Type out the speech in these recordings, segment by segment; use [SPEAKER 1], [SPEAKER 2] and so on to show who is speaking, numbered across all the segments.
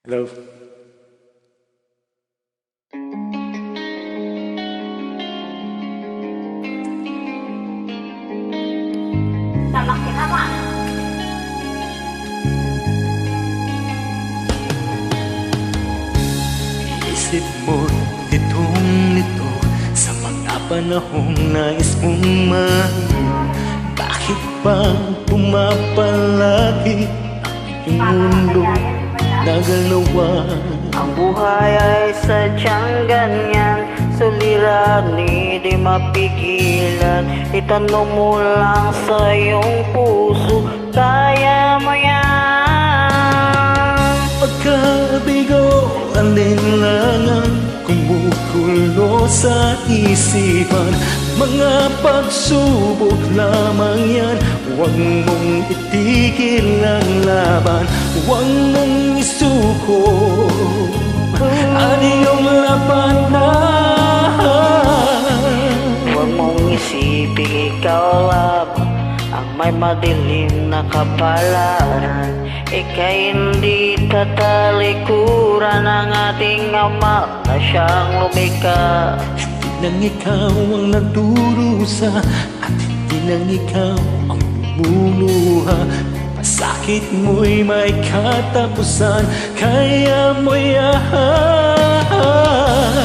[SPEAKER 1] Hello. Isip mo nitong-nito sa mga panahong nais mong mahal. Bakit ba pumapalagi ang mundo nagalawa?
[SPEAKER 2] Ang buhay ay sadyang ganyan, suliranin di mapigilan. Itanong mo lang sa iyong puso, kaya mo yan.
[SPEAKER 1] Pagkabigo, alinlangan, kumukulo sa isipan. Mga pagsubok lamang yan, huwag mong itigil ang laban. Huwag mong isuko ang iyong labanan.
[SPEAKER 2] Huwag mong isipin ikaw lamang ang may madilim na kapalaran. Ika'y hindi tatalikuran ng ating Ama na siyang lumikha.
[SPEAKER 1] Hindi lang ikaw ang nagdurusa at hindi lang ikaw ang lumuluha. Pasakit mo'y may katapusan, kaya mo yan.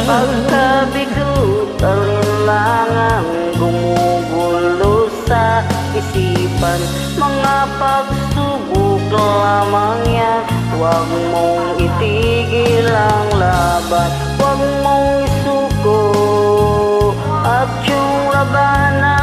[SPEAKER 2] Pagkabigo, alinlangan, gumugulo sa isipan. Mga pagsubok lamang yan, huwag mong itigil ang laban. Huwag mong isuko at yung labanan.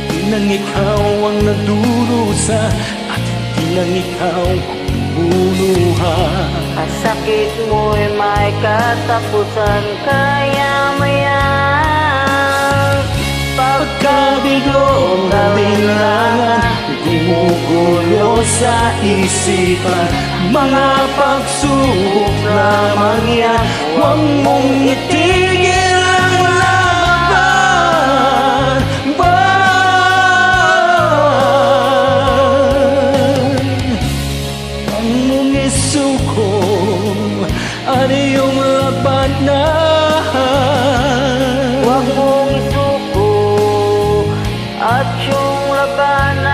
[SPEAKER 1] Hindi lang ikaw ang nagdurusa at hindi lang ikaw ang lumuluha.
[SPEAKER 2] Ang sakit mo'y may katapusan, kaya mo yan.
[SPEAKER 1] Pagkabigo, alinlangan, gumugulo sa isipan. Mga pagsubok lamang yan, huwag mong itigil ang laban. Huwag mong isuko ang iyong labanan.
[SPEAKER 2] Huwag mong isuko at yung labanan.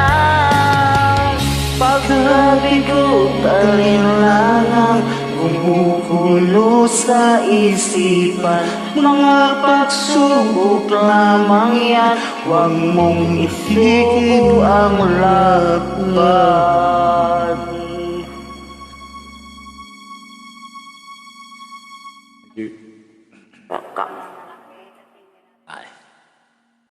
[SPEAKER 2] Pagkabigo, alinlangan, gumugulo sa isipan. Mga pagsubok lamang yan, huwag mong isuko ang laban.